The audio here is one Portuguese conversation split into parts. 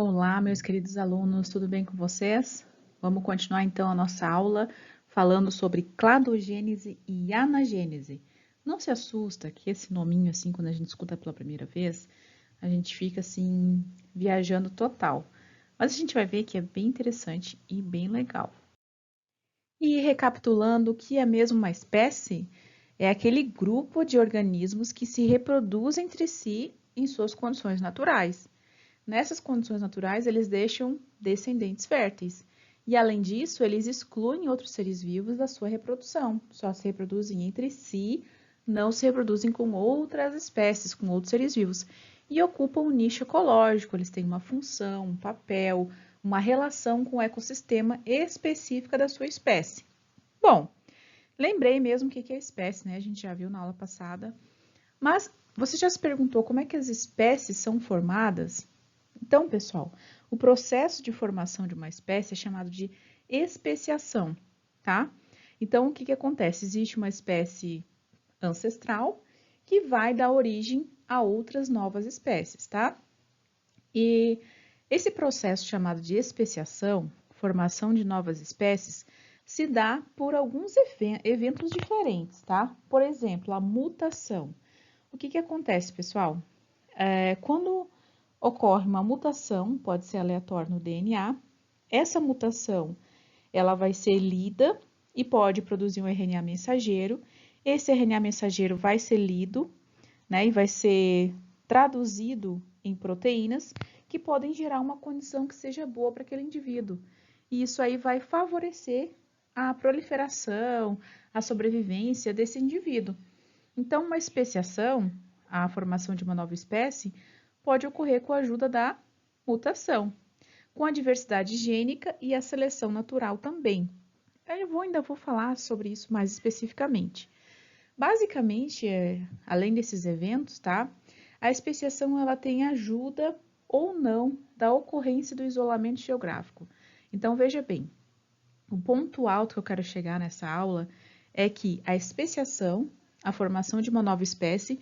Olá, meus queridos alunos, tudo bem com vocês? Vamos continuar então a nossa aula falando sobre cladogênese e anagênese. Não se assusta que esse nominho, assim, quando a gente escuta pela primeira vez, a gente fica assim, viajando total. Mas a gente vai ver que é bem interessante e bem legal. E recapitulando, o que é mesmo uma espécie? É aquele grupo de organismos que se reproduz entre si em suas condições naturais. Nessas condições naturais, eles deixam descendentes férteis. E, além disso, eles excluem outros seres vivos da sua reprodução. Só se reproduzem entre si, não se reproduzem com outras espécies, com outros seres vivos. E ocupam um nicho ecológico, eles têm uma função, um papel, uma relação com o ecossistema específica da sua espécie. Bom, lembrei mesmo o que é espécie, né? A gente já viu na aula passada. Mas você já se perguntou como é que as espécies são formadas? Então, pessoal, o processo de formação de uma espécie é chamado de especiação, tá? Então, o que que acontece? Existe uma espécie ancestral que vai dar origem a outras novas espécies, tá? E esse processo chamado de especiação, formação de novas espécies, se dá por alguns eventos diferentes, tá? Por exemplo, a mutação. O que que acontece, pessoal? Quando ocorre uma mutação, pode ser aleatória no DNA, essa mutação ela vai ser lida e pode produzir um RNA mensageiro. Esse RNA mensageiro vai ser lido, né, e vai ser traduzido em proteínas que podem gerar uma condição que seja boa para aquele indivíduo. E isso aí vai favorecer a proliferação, a sobrevivência desse indivíduo. Então, uma especiação, a formação de uma nova espécie, pode ocorrer com a ajuda da mutação, com a diversidade gênica e a seleção natural também. Ainda vou falar sobre isso mais especificamente. Basicamente, além desses eventos, tá? A especiação ela tem ajuda ou não da ocorrência do isolamento geográfico. Então, veja bem, o ponto alto que eu quero chegar nessa aula é que a especiação, a formação de uma nova espécie,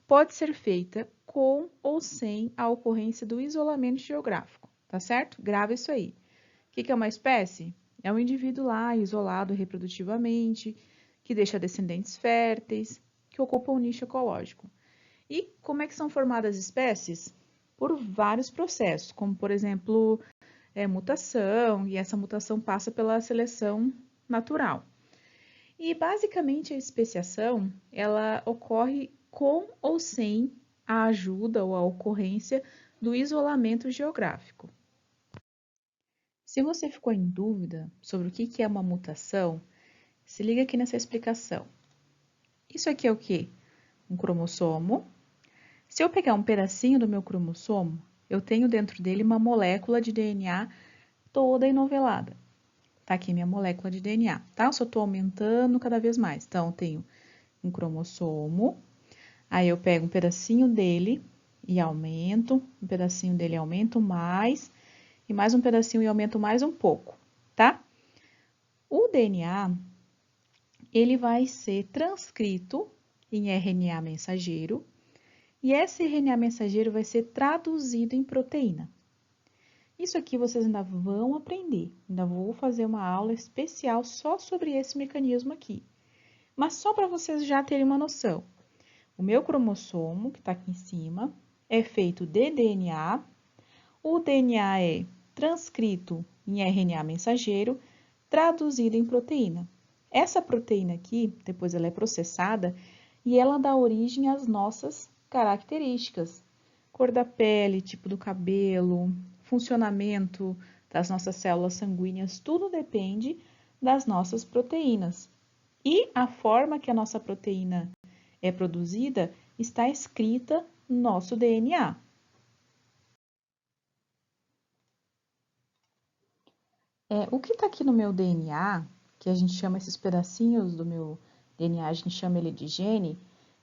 pode ser feita com ou sem a ocorrência do isolamento geográfico, tá certo? Grava isso aí. O que é uma espécie? É um indivíduo lá isolado reprodutivamente, que deixa descendentes férteis, que ocupa um nicho ecológico. E como é que são formadas espécies? Por vários processos, como por exemplo, mutação, e essa mutação passa pela seleção natural. E basicamente a especiação, ela ocorre com ou sem a ajuda ou a ocorrência do isolamento geográfico. Se você ficou em dúvida sobre o que é uma mutação, se liga aqui nessa explicação. Isso aqui é o quê? Um cromossomo. Se eu pegar um pedacinho do meu cromossomo, eu tenho dentro dele uma molécula de DNA toda enovelada. Tá aqui minha molécula de DNA, tá? Eu só tô aumentando cada vez mais. Então, eu tenho um cromossomo, aí eu pego um pedacinho dele e aumento, um pedacinho dele e aumento mais, e mais um pedacinho e aumento mais um pouco, tá? O DNA, ele vai ser transcrito em RNA mensageiro, e esse RNA mensageiro vai ser traduzido em proteína. Isso aqui vocês ainda vão aprender, ainda vou fazer uma aula especial só sobre esse mecanismo aqui. Mas só para vocês já terem uma noção. O meu cromossomo, que está aqui em cima, é feito de DNA. O DNA é transcrito em RNA mensageiro, traduzido em proteína. Essa proteína aqui, depois ela é processada e ela dá origem às nossas características. Cor da pele, tipo do cabelo, funcionamento das nossas células sanguíneas, tudo depende das nossas proteínas. E a forma que a nossa proteína é produzida está escrita no nosso DNA. O que está aqui no meu DNA, que a gente chama esses pedacinhos do meu DNA, a gente chama ele de gene,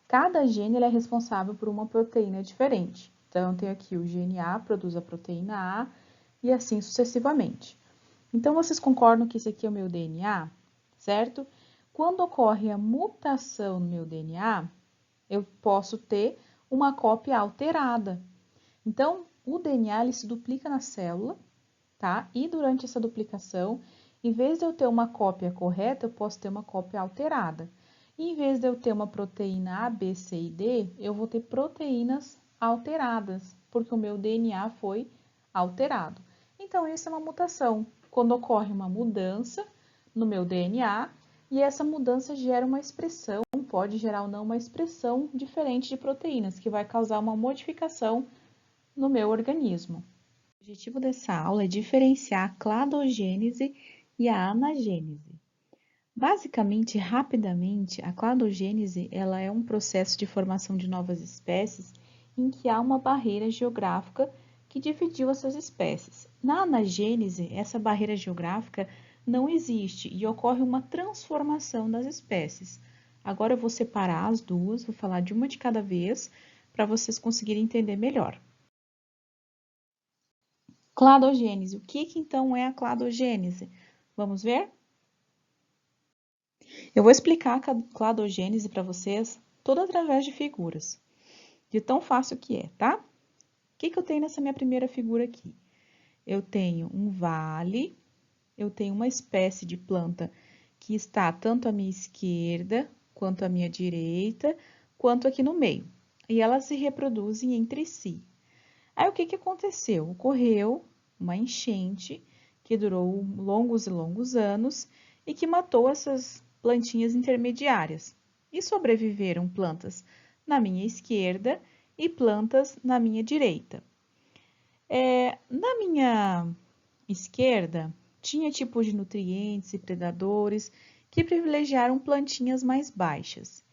cada gene ele é responsável por uma proteína diferente. Então, tem aqui o gene A, produz a proteína A, e assim sucessivamente. Então, vocês concordam que esse aqui é o meu DNA, certo? Quando ocorre a mutação no meu DNA, eu posso ter uma cópia alterada. Então, o DNA ele se duplica na célula, tá? E durante essa duplicação, em vez de eu ter uma cópia correta, eu posso ter uma cópia alterada. E em vez de eu ter uma proteína A, B, C e D, eu vou ter proteínas alteradas, porque o meu DNA foi alterado. Então, isso é uma mutação. Quando ocorre uma mudança no meu DNA, e essa mudança gera uma expressão, pode gerar ou não uma expressão diferente de proteínas, que vai causar uma modificação no meu organismo. O objetivo dessa aula é diferenciar a cladogênese e a anagênese. Basicamente, rapidamente, a cladogênese ela é um processo de formação de novas espécies em que há uma barreira geográfica que dividiu essas espécies. Na anagênese, essa barreira geográfica não existe e ocorre uma transformação das espécies. Agora eu vou separar as duas, vou falar de uma de cada vez para vocês conseguirem entender melhor. Cladogênese. O que então é a cladogênese? Vamos ver? Eu vou explicar a cladogênese para vocês toda através de figuras, de tão fácil que é, tá? O que eu tenho nessa minha primeira figura aqui? Eu tenho um vale, eu tenho uma espécie de planta que está tanto à minha esquerda, quanto à minha direita, quanto aqui no meio. E elas se reproduzem entre si. Aí, o que aconteceu? Ocorreu uma enchente que durou longos e longos anos e que matou essas plantinhas intermediárias. E sobreviveram plantas na minha esquerda e plantas na minha direita. Na minha esquerda, tinha tipos de nutrientes e predadores que privilegiaram plantinhas mais baixas.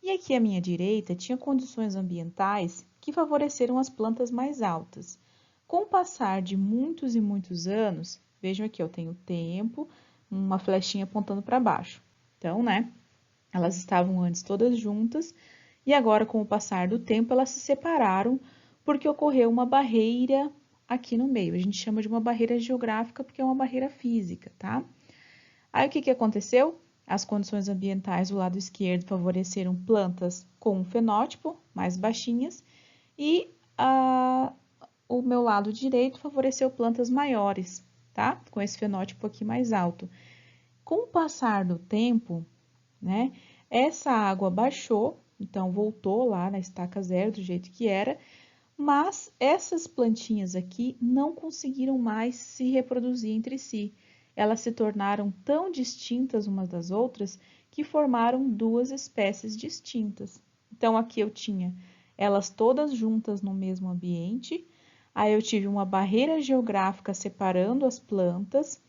E aqui à minha direita, tinha condições ambientais que favoreceram as plantas mais altas. Com o passar de muitos e muitos anos, vejam aqui, eu tenho tempo, uma flechinha apontando para baixo. Então, né, elas estavam antes todas juntas e agora, com o passar do tempo, elas se separaram porque ocorreu uma barreira aqui no meio. A gente chama de uma barreira geográfica porque é uma barreira física, tá? Aí, o que aconteceu? As condições ambientais do lado esquerdo favoreceram plantas com um fenótipo mais baixinhas e o meu lado direito favoreceu plantas maiores, tá? Com esse fenótipo aqui mais alto. Com o passar do tempo, né, essa água baixou, então voltou lá na estaca zero do jeito que era, mas essas plantinhas aqui não conseguiram mais se reproduzir entre si. Elas se tornaram tão distintas umas das outras que formaram duas espécies distintas. Então, aqui eu tinha elas todas juntas no mesmo ambiente, aí eu tive uma barreira geográfica separando as plantas,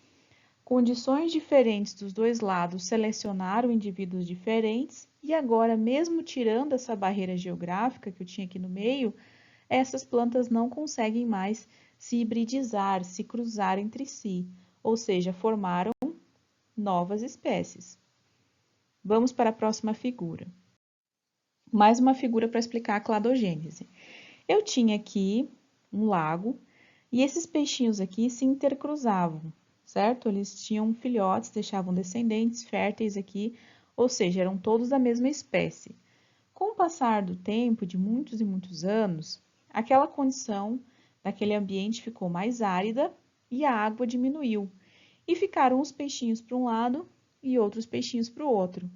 condições diferentes dos dois lados selecionaram indivíduos diferentes, e agora, mesmo tirando essa barreira geográfica que eu tinha aqui no meio, essas plantas não conseguem mais se hibridizar, se cruzar entre si, ou seja, formaram novas espécies. Vamos para a próxima figura. Mais uma figura para explicar a cladogênese. Eu tinha aqui um lago e esses peixinhos aqui se intercruzavam, certo? Eles tinham filhotes, deixavam descendentes férteis aqui, ou seja, eram todos da mesma espécie. Com o passar do tempo, de muitos e muitos anos, aquela condição daquele ambiente ficou mais árida e a água diminuiu. E ficaram os peixinhos para um lado e outros peixinhos para o outro.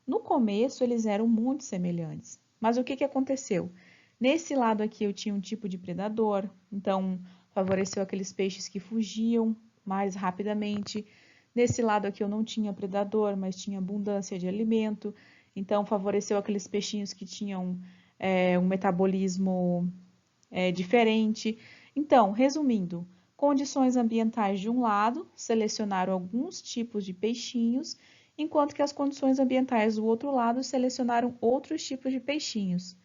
No começo, eles eram muito semelhantes, mas o que aconteceu? Nesse lado aqui eu tinha um tipo de predador, então favoreceu aqueles peixes que fugiam mais rapidamente. Nesse lado aqui eu não tinha predador, mas tinha abundância de alimento, então favoreceu aqueles peixinhos que tinham um metabolismo diferente. Então, resumindo, condições ambientais de um lado selecionaram alguns tipos de peixinhos, enquanto que as condições ambientais do outro lado selecionaram outros tipos de peixinhos.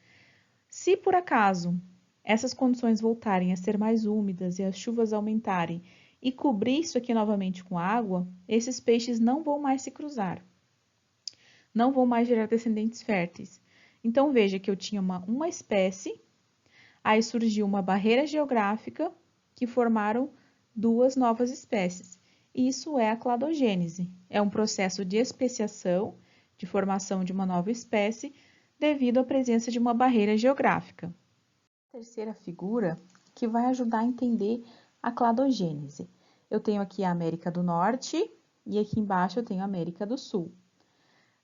Se por acaso essas condições voltarem a ser mais úmidas e as chuvas aumentarem e cobrir isso aqui novamente com água, esses peixes não vão mais se cruzar, não vão mais gerar descendentes férteis. Então veja que eu tinha uma espécie, aí surgiu uma barreira geográfica que formaram duas novas espécies. Isso é a cladogênese, é um processo de especiação, de formação de uma nova espécie, devido à presença de uma barreira geográfica. A terceira figura que vai ajudar a entender a cladogênese. Eu tenho aqui a América do Norte e aqui embaixo eu tenho a América do Sul.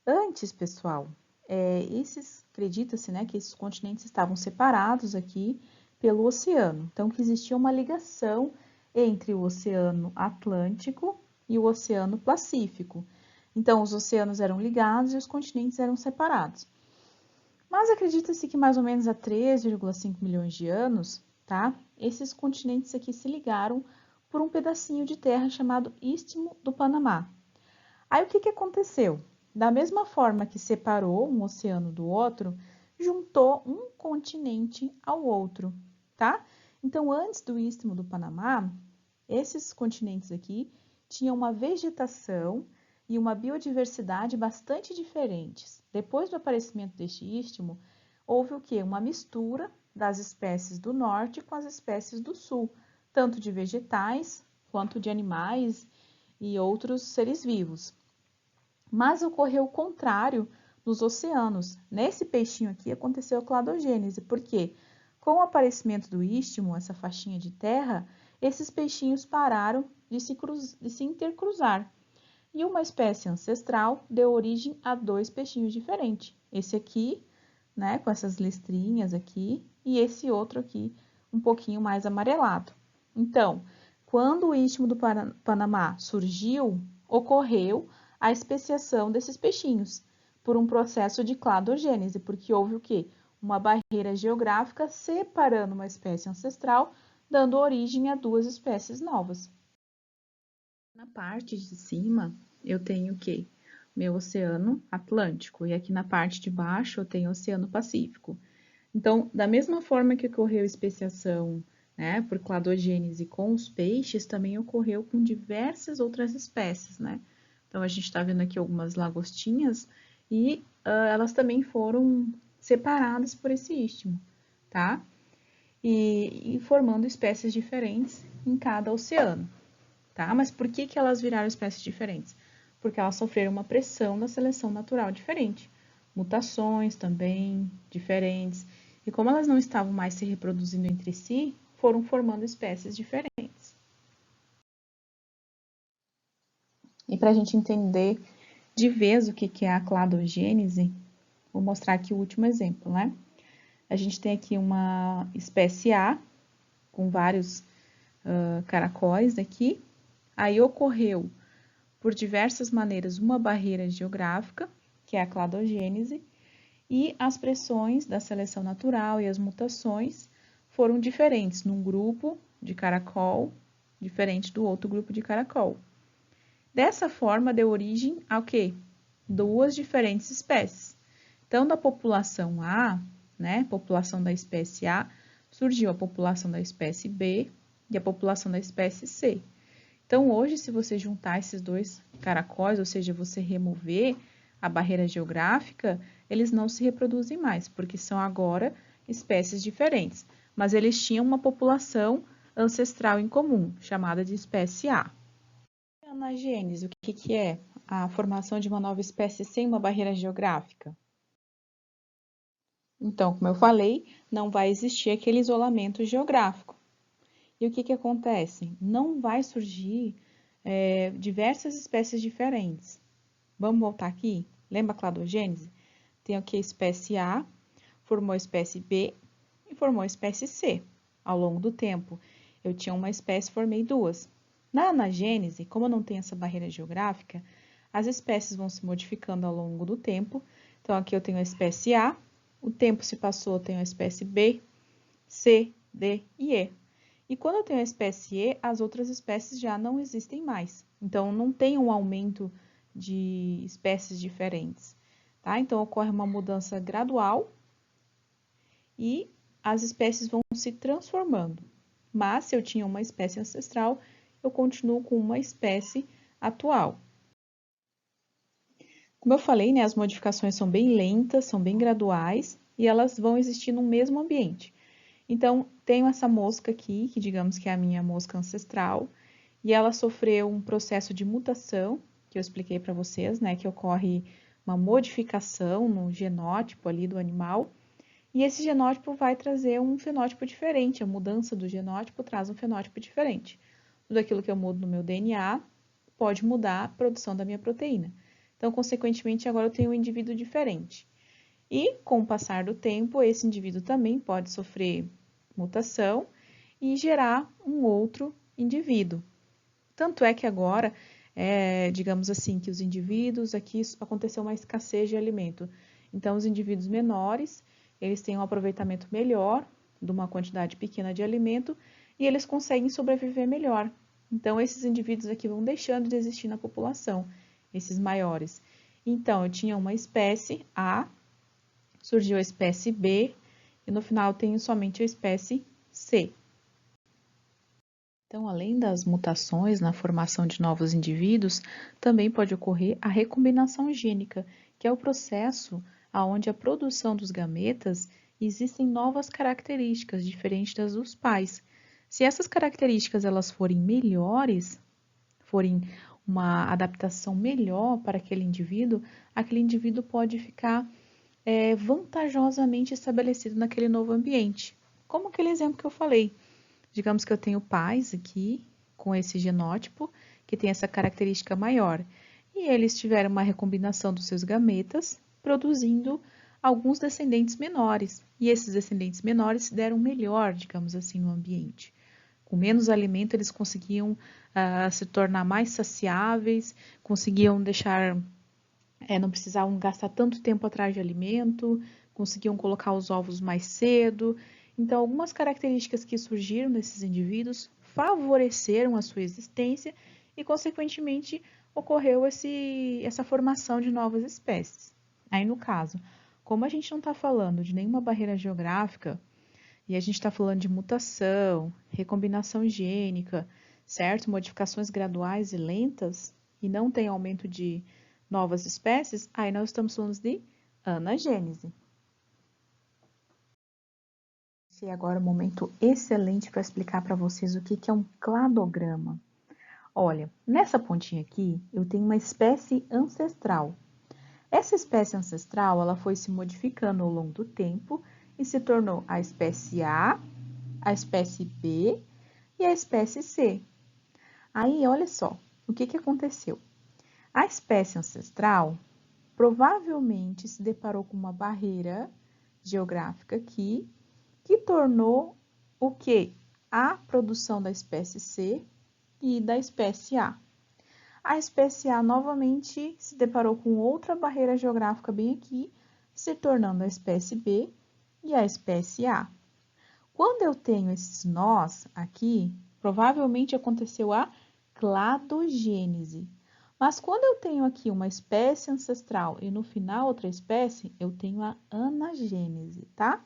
Antes, pessoal, acredita-se, né, que esses continentes estavam separados aqui pelo oceano. Então, que existia uma ligação entre o Oceano Atlântico e o Oceano Pacífico. Então, os oceanos eram ligados e os continentes eram separados. Mas acredita-se que mais ou menos há 3,5 milhões de anos, tá? Esses continentes aqui se ligaram por um pedacinho de terra chamado Istmo do Panamá. Aí o que aconteceu? Da mesma forma que separou um oceano do outro, juntou um continente ao outro, tá? Então, antes do Istmo do Panamá, esses continentes aqui tinham uma vegetação e uma biodiversidade bastante diferentes. Depois do aparecimento deste istmo, houve o quê? Uma mistura das espécies do norte com as espécies do sul, tanto de vegetais quanto de animais e outros seres vivos. Mas ocorreu o contrário nos oceanos. Nesse peixinho aqui aconteceu a cladogênese, porque com o aparecimento do istmo, essa faixinha de terra, esses peixinhos pararam de se intercruzar. E uma espécie ancestral deu origem a dois peixinhos diferentes. Esse aqui, né, com essas listrinhas aqui, e esse outro aqui, um pouquinho mais amarelado. Então, quando o Istmo do Panamá surgiu, ocorreu a especiação desses peixinhos por um processo de cladogênese, porque houve o quê? Uma barreira geográfica separando uma espécie ancestral, dando origem a duas espécies novas. Na parte de cima, eu tenho o quê? Meu Oceano Atlântico, e aqui na parte de baixo eu tenho o Oceano Pacífico. Então, da mesma forma que ocorreu especiação, né, por cladogênese com os peixes, também ocorreu com diversas outras espécies, né? Então, a gente está vendo aqui algumas lagostinhas e elas também foram separadas por esse istmo, tá? E formando espécies diferentes em cada oceano. Tá? Mas por que elas viraram espécies diferentes? Porque elas sofreram uma pressão da seleção natural diferente. Mutações também diferentes. E como elas não estavam mais se reproduzindo entre si, foram formando espécies diferentes. E para a gente entender de vez o que é a cladogênese, vou mostrar aqui o último exemplo, né? A gente tem aqui uma espécie A, com vários caracóis aqui. Aí ocorreu, por diversas maneiras, uma barreira geográfica, que é a cladogênese, e as pressões da seleção natural e as mutações foram diferentes num grupo de caracol, diferente do outro grupo de caracol. Dessa forma, deu origem a o quê? Duas diferentes espécies. Então, da população A, né, população da espécie A, surgiu a população da espécie B e a população da espécie C. Então, hoje, se você juntar esses dois caracóis, ou seja, você remover a barreira geográfica, eles não se reproduzem mais, porque são agora espécies diferentes. Mas eles tinham uma população ancestral em comum, chamada de espécie A. Anagênese, o que é? A formação de uma nova espécie sem uma barreira geográfica. Então, como eu falei, não vai existir aquele isolamento geográfico. E o que acontece? Não vai surgir diversas espécies diferentes. Vamos voltar aqui? Lembra a cladogênese? Tem aqui a espécie A, formou a espécie B e formou a espécie C. Ao longo do tempo, eu tinha uma espécie, formei duas. Na anagênese, como eu não tenho essa barreira geográfica, as espécies vão se modificando ao longo do tempo. Então, aqui eu tenho a espécie A, o tempo se passou, eu tenho a espécie B, C, D e E. E quando eu tenho a espécie E, as outras espécies já não existem mais. Então, não tem um aumento de espécies diferentes, tá? Então, ocorre uma mudança gradual e as espécies vão se transformando. Mas, se eu tinha uma espécie ancestral, eu continuo com uma espécie atual. Como eu falei, né, as modificações são bem lentas, são bem graduais e elas vão existir no mesmo ambiente. Então, tenho essa mosca aqui, que digamos que é a minha mosca ancestral, e ela sofreu um processo de mutação, que eu expliquei para vocês, né, que ocorre uma modificação no genótipo ali do animal, e esse genótipo vai trazer um fenótipo diferente. A mudança do genótipo traz um fenótipo diferente. Tudo aquilo que eu mudo no meu DNA pode mudar a produção da minha proteína. Então, consequentemente, agora eu tenho um indivíduo diferente. E, com o passar do tempo, esse indivíduo também pode sofrer mutação e gerar um outro indivíduo. Tanto é que agora, digamos assim, que os indivíduos, aqui aconteceu uma escassez de alimento. Então, os indivíduos menores, eles têm um aproveitamento melhor de uma quantidade pequena de alimento e eles conseguem sobreviver melhor. Então, esses indivíduos aqui vão deixando de existir na população, esses maiores. Então, eu tinha uma espécie A, surgiu a espécie B e no final tenho somente a espécie C. Então, além das mutações na formação de novos indivíduos, também pode ocorrer a recombinação gênica, que é o processo onde a produção dos gametas existem novas características diferentes das dos pais. Se essas características elas forem melhores, forem uma adaptação melhor para aquele indivíduo pode ficar vantajosamente estabelecido naquele novo ambiente. Como aquele exemplo que eu falei. Digamos que eu tenho pais aqui com esse genótipo que tem essa característica maior e eles tiveram uma recombinação dos seus gametas, produzindo alguns descendentes menores. E esses descendentes menores se deram melhor, digamos assim, no ambiente. Com menos alimento, eles conseguiam se tornar mais saciáveis, conseguiam deixar, não precisavam gastar tanto tempo atrás de alimento, conseguiam colocar os ovos mais cedo. Então, algumas características que surgiram nesses indivíduos favoreceram a sua existência e, consequentemente, ocorreu essa formação de novas espécies. Aí, no caso, como a gente não está falando de nenhuma barreira geográfica, e a gente está falando de mutação, recombinação gênica, certo? Modificações graduais e lentas, e não tem aumento de novas espécies, aí nós estamos falando de anagênese. Esse é agora um momento excelente para explicar para vocês o que é um cladograma. Olha, nessa pontinha aqui, eu tenho uma espécie ancestral. Essa espécie ancestral, ela foi se modificando ao longo do tempo e se tornou a espécie A, a espécie B e a espécie C. Aí, olha só, o que aconteceu? A espécie ancestral provavelmente se deparou com uma barreira geográfica aqui, que tornou o quê? A produção da espécie C e da espécie A. A espécie A novamente se deparou com outra barreira geográfica bem aqui, se tornando a espécie B e a espécie A. Quando eu tenho esses nós aqui, provavelmente aconteceu a cladogênese. Mas quando eu tenho aqui uma espécie ancestral e no final outra espécie, eu tenho a anagênese, tá?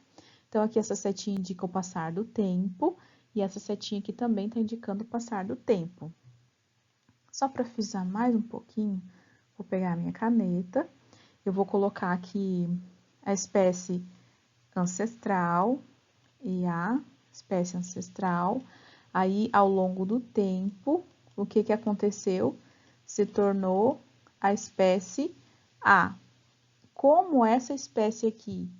Então, aqui essa setinha indica o passar do tempo e essa setinha aqui também está indicando o passar do tempo. Só para frisar mais um pouquinho, vou pegar a minha caneta, eu vou colocar aqui a espécie ancestral e a espécie ancestral. Aí, ao longo do tempo, o que aconteceu? Se tornou a espécie A. Como essa espécie aqui,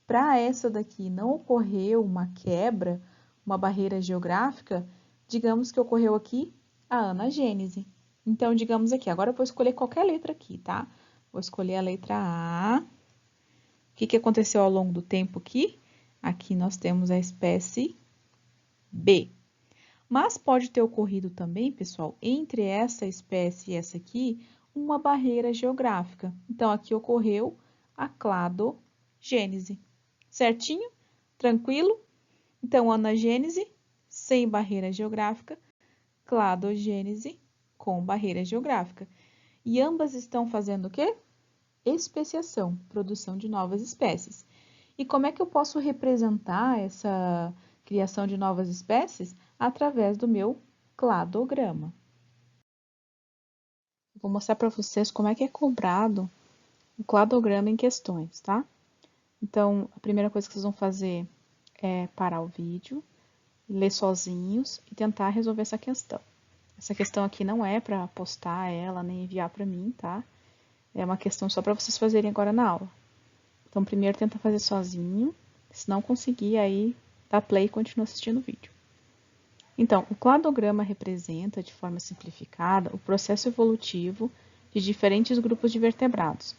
para essa daqui não ocorreu uma quebra, uma barreira geográfica, digamos que ocorreu aqui a anagênese. Então, digamos aqui, agora eu vou escolher qualquer letra aqui, tá? Vou escolher a letra A. O que aconteceu ao longo do tempo aqui? Aqui nós temos a espécie B. Mas pode ter ocorrido também, pessoal, entre essa espécie e essa aqui, uma barreira geográfica. Então, aqui ocorreu a cladogênese. Certinho? Tranquilo? Então, anagênese sem barreira geográfica, cladogênese com barreira geográfica. E ambas estão fazendo o quê? Especiação, produção de novas espécies. E como é que eu posso representar essa criação de novas espécies? Através do meu cladograma. Vou mostrar para vocês como é que é cobrado o cladograma em questões, tá? Então, a primeira coisa que vocês vão fazer é parar o vídeo, ler sozinhos e tentar resolver essa questão. Essa questão aqui não é para postar ela nem enviar para mim, tá? É uma questão só para vocês fazerem agora na aula. Então, primeiro tenta fazer sozinho, Se não conseguir, aí dá play e continua assistindo o vídeo. Então, o cladograma representa, de forma simplificada, o processo evolutivo de diferentes grupos de vertebrados.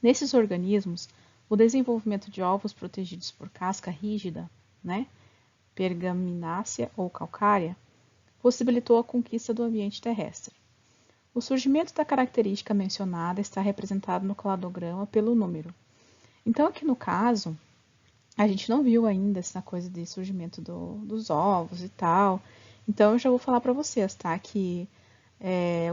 Nesses organismos, o desenvolvimento de ovos protegidos por casca rígida, né, pergaminácea ou calcária, possibilitou a conquista do ambiente terrestre. O surgimento da característica mencionada está representado no cladograma pelo número. Então, aqui no caso, a gente não viu ainda essa coisa de surgimento dos ovos e tal. Então, eu já vou falar para vocês, tá? Que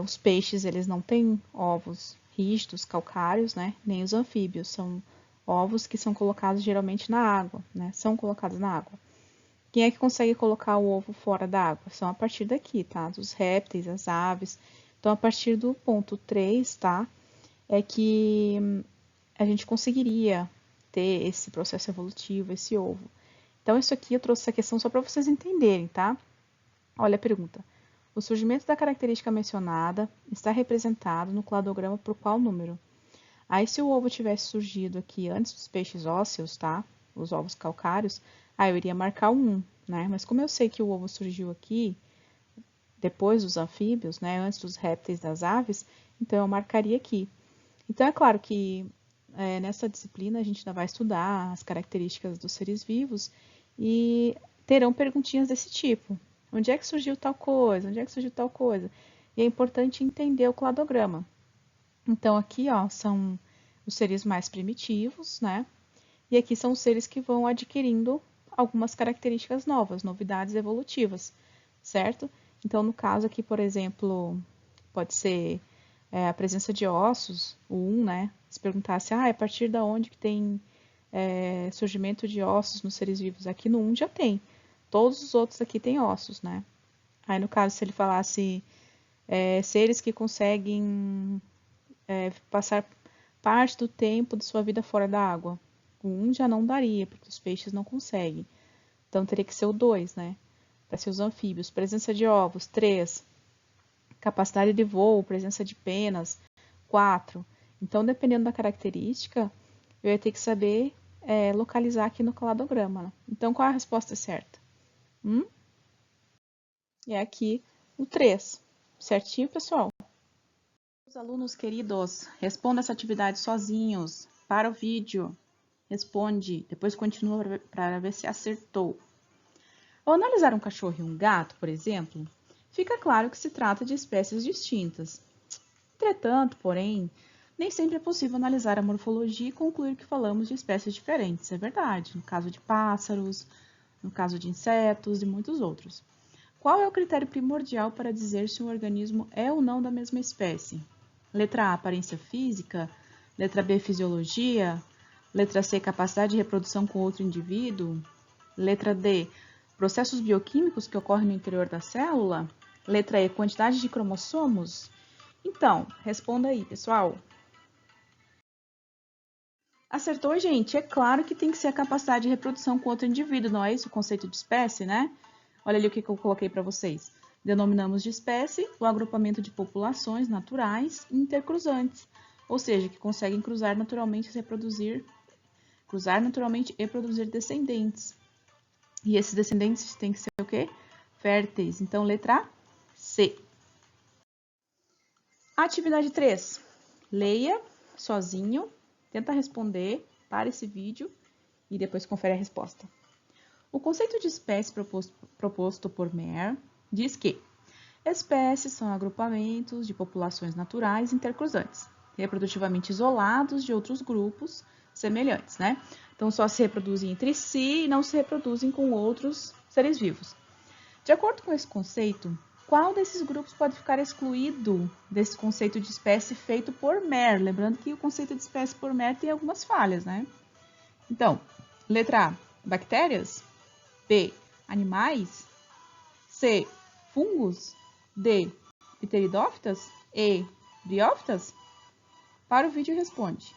os peixes, eles não têm ovos rígidos, calcários, né? Nem os anfíbios. São ovos que são colocados geralmente na água, né? São colocados na água. Quem é que consegue colocar o ovo fora da água? São a partir daqui, tá? Dos répteis, as aves. Então, a partir do ponto 3, tá? É que a gente conseguiria ter esse processo evolutivo, esse ovo. Então, isso aqui eu trouxe essa questão só para vocês entenderem, tá? Olha a pergunta. O surgimento da característica mencionada está representado no cladograma por qual número? Aí, se o ovo tivesse surgido aqui antes dos peixes ósseos, tá? Os ovos calcários, aí eu iria marcar o 1, né? Mas como eu sei que o ovo surgiu aqui, depois dos anfíbios, né? Antes dos répteis, das aves, então eu marcaria aqui. Então, é claro que nessa disciplina a gente ainda vai estudar as características dos seres vivos e terão perguntinhas desse tipo. Onde é que surgiu tal coisa? Onde é que surgiu tal coisa? E é importante entender o cladograma. Então, aqui, ó, são os seres mais primitivos, né? E aqui são os seres que vão adquirindo algumas características novas, novidades evolutivas, certo? Então, no caso aqui, por exemplo, pode ser a presença de ossos, o 1, né? Se perguntasse, a partir da onde que tem surgimento de ossos nos seres vivos? Aqui no 1 já tem. Todos os outros aqui têm ossos, né? Aí, no caso, se ele falasse seres que conseguem passar parte do tempo de sua vida fora da água. O 1 já não daria, porque os peixes não conseguem. Então, teria que ser o 2, né? Para ser os anfíbios. Presença de ovos, 3. Capacidade de voo, presença de penas, 4. Então, dependendo da característica, eu ia ter que saber localizar aqui no cladograma. Né? Então, qual é a resposta certa? É aqui o 3. Certinho, pessoal? Os alunos queridos, responda essa atividade sozinhos. Para o vídeo. Responde. Depois continua para ver se acertou. Ao analisar um cachorro e um gato, por exemplo, fica claro que se trata de espécies distintas. Entretanto, porém, nem sempre é possível analisar a morfologia e concluir que falamos de espécies diferentes. É verdade, no caso de pássaros, no caso de insetos e muitos outros. Qual é o critério primordial para dizer se um organismo é ou não da mesma espécie? Letra A, aparência física. Letra B, fisiologia. Letra C, capacidade de reprodução com outro indivíduo. Letra D, processos bioquímicos que ocorrem no interior da célula. Letra E, quantidade de cromossomos. Então, responda aí, pessoal. Acertou, gente? É claro que tem que ser a capacidade de reprodução com outro indivíduo, não é isso o conceito de espécie, né? Olha ali o que eu coloquei para vocês. Denominamos de espécie o agrupamento de populações naturais intercruzantes, ou seja, que conseguem cruzar naturalmente e produzir descendentes. E esses descendentes têm que ser o quê? Férteis. Então, letra C. Atividade 3. Leia sozinho, tenta responder para esse vídeo e depois confere a resposta. O conceito de espécie proposto por Mayer diz que espécies são agrupamentos de populações naturais intercruzantes, reprodutivamente isolados de outros grupos semelhantes, né? Então, só se reproduzem entre si e não se reproduzem com outros seres vivos. De acordo com esse conceito, qual desses grupos pode ficar excluído desse conceito de espécie feito por Mayer? Lembrando que o conceito de espécie por Mayer tem algumas falhas, né? Então, letra A, bactérias. B, animais. C, fungos. D, pteridófitas. E, briófitas. Para o vídeo responde.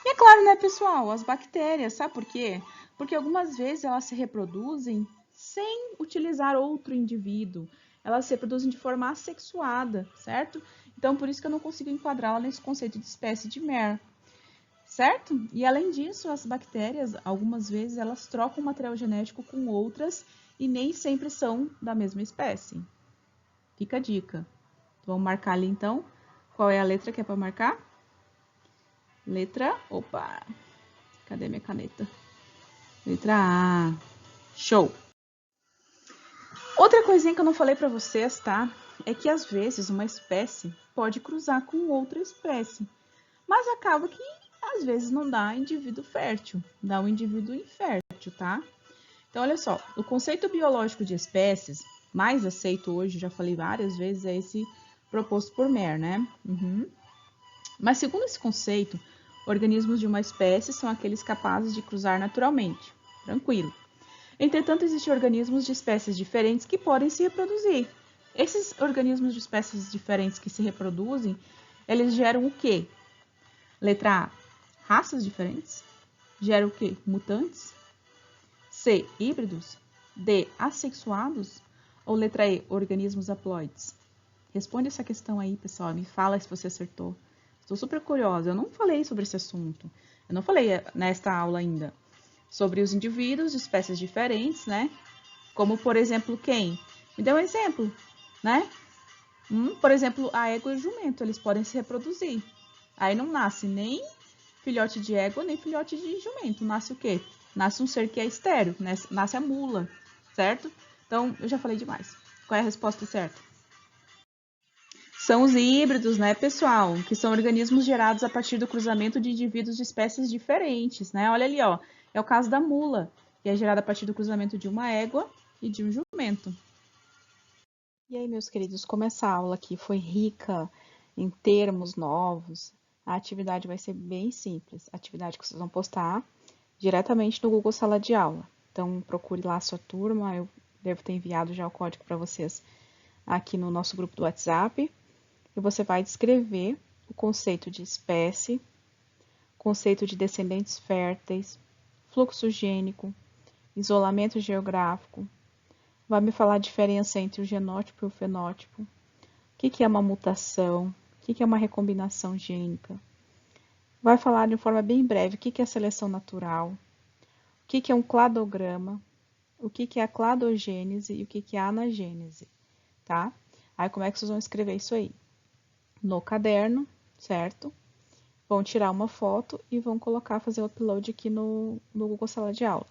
E é claro, né, pessoal, as bactérias, sabe por quê? Porque algumas vezes elas se reproduzem sem utilizar outro indivíduo. Elas se reproduzem de forma assexuada, certo? Então, por isso que eu não consigo enquadrá-la nesse conceito de espécie de Mayer. certo? E além disso, as bactérias, algumas vezes, elas trocam material genético com outras e nem sempre são da mesma espécie. Fica a dica. Vamos marcar ali então. Qual é a letra que é para marcar? Letra, opa, cadê minha caneta? Letra A. Show! Outra coisinha que eu não falei para vocês, tá? É que às vezes uma espécie pode cruzar com outra espécie, mas acaba que às vezes não dá indivíduo fértil, dá um indivíduo infértil, tá? Então, olha só, o conceito biológico de espécies mais aceito hoje, já falei várias vezes, é esse proposto por Mer, né? Mas segundo esse conceito, organismos de uma espécie são aqueles capazes de cruzar naturalmente, tranquilo. Entretanto, existem organismos de espécies diferentes que podem se reproduzir. Esses organismos de espécies diferentes que se reproduzem, eles geram o quê? Letra A, raças diferentes. Geram o quê? Mutantes. C, híbridos. D, assexuados. Ou letra E, organismos haploides? Responde essa questão aí, pessoal. Me fala se você acertou. Estou super curiosa. Eu não falei sobre esse assunto. Eu não falei nesta aula ainda sobre os indivíduos de espécies diferentes, né? Como, por exemplo, quem? Me dê um exemplo, né? Por exemplo, a égua e o jumento, eles podem se reproduzir. Aí não nasce nem filhote de égua, nem filhote de jumento. Nasce o quê? Nasce um ser que é estéril, né? Nasce a mula, certo? Então, eu já falei demais. Qual é a resposta certa? São os híbridos, né, pessoal? Que são organismos gerados a partir do cruzamento de indivíduos de espécies diferentes, né? Olha ali, ó. É o caso da mula, que é gerada a partir do cruzamento de uma égua e de um jumento. E aí, meus queridos, como essa aula aqui foi rica em termos novos, a atividade vai ser bem simples. A atividade que vocês vão postar diretamente no Google Sala de Aula. Então, procure lá a sua turma, eu devo ter enviado já o código para vocês aqui no nosso grupo do WhatsApp. E você vai descrever o conceito de espécie, conceito de descendentes férteis, fluxo gênico, isolamento geográfico. Vai me falar a diferença entre o genótipo e o fenótipo. O que é uma mutação? O que é uma recombinação gênica? Vai falar de forma bem breve o que é a seleção natural, o que é um cladograma, o que é a cladogênese e o que é a anagênese, tá? Aí como é que vocês vão escrever isso aí? No caderno, certo? Vão tirar uma foto e vão colocar, fazer o upload aqui no Google Sala de Aula.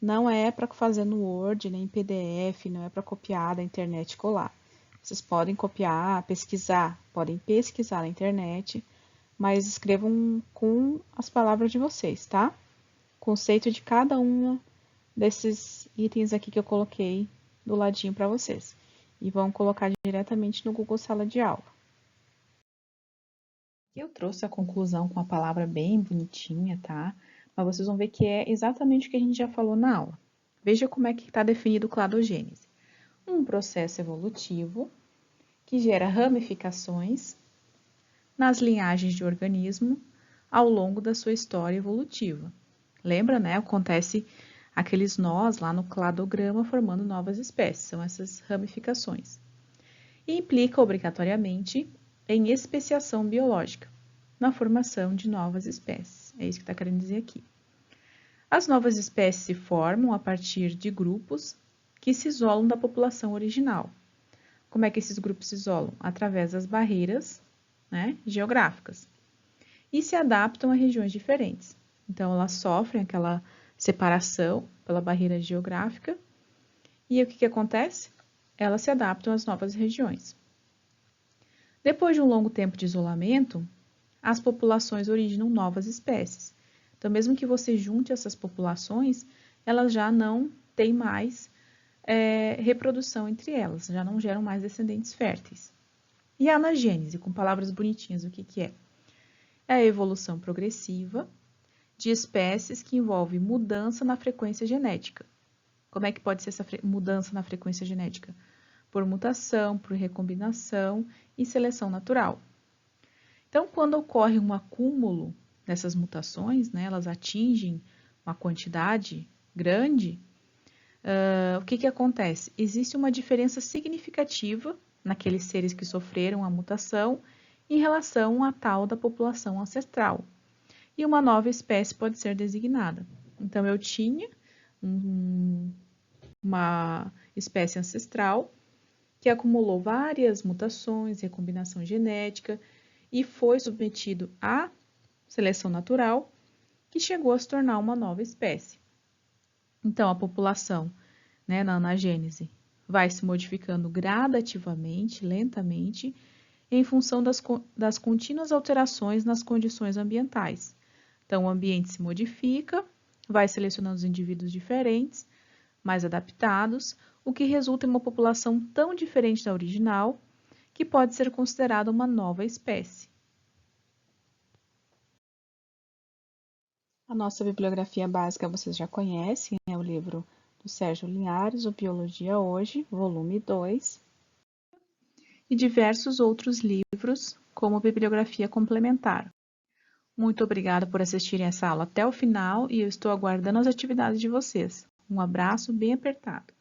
Não é para fazer no Word, nem em PDF, não é para copiar da internet e colar. Vocês podem copiar, podem pesquisar na internet, mas escrevam com as palavras de vocês, tá? Conceito de cada um desses itens aqui que eu coloquei do ladinho para vocês. E vão colocar diretamente no Google Sala de Aula. Eu trouxe a conclusão com a palavra bem bonitinha, tá? Mas vocês vão ver que é exatamente o que a gente já falou na aula. Veja como é que está definido cladogênese. Um processo evolutivo que gera ramificações nas linhagens de organismo ao longo da sua história evolutiva. Lembra, né? Acontece aqueles nós lá no cladograma formando novas espécies, são essas ramificações. E implica obrigatoriamente em especiação biológica, na formação de novas espécies. É isso que está querendo dizer aqui. As novas espécies se formam a partir de grupos que se isolam da população original. Como é que esses grupos se isolam? Através das barreiras, né, geográficas. E se adaptam a regiões diferentes. Então, elas sofrem aquela separação pela barreira geográfica. E o que acontece? Elas se adaptam às novas regiões. Depois de um longo tempo de isolamento, as populações originam novas espécies. Então, mesmo que você junte essas populações, elas já não têm mais reprodução entre elas, já não geram mais descendentes férteis. E a anagênese, com palavras bonitinhas, o que é? É a evolução progressiva de espécies que envolve mudança na frequência genética. Como é que pode ser essa mudança na frequência genética? Por mutação, por recombinação e seleção natural. Então, quando ocorre um acúmulo dessas mutações, né, elas atingem uma quantidade grande, o que acontece? Existe uma diferença significativa naqueles seres que sofreram a mutação em relação à tal da população ancestral. e uma nova espécie pode ser designada. Então, eu tinha uma espécie ancestral que acumulou várias mutações, recombinação genética e foi submetido à seleção natural, que chegou a se tornar uma nova espécie. Então, a população, né, na anagênese, vai se modificando gradativamente, lentamente, em função das contínuas alterações nas condições ambientais. Então, o ambiente se modifica, vai selecionando os indivíduos diferentes, mais adaptados, o que resulta em uma população tão diferente da original que pode ser considerada uma nova espécie. A nossa bibliografia básica vocês já conhecem, é o livro do Sérgio Linhares, o Biologia Hoje, volume 2, e diversos outros livros, como bibliografia complementar. Muito obrigada por assistirem essa aula até o final e eu estou aguardando as atividades de vocês. Um abraço bem apertado.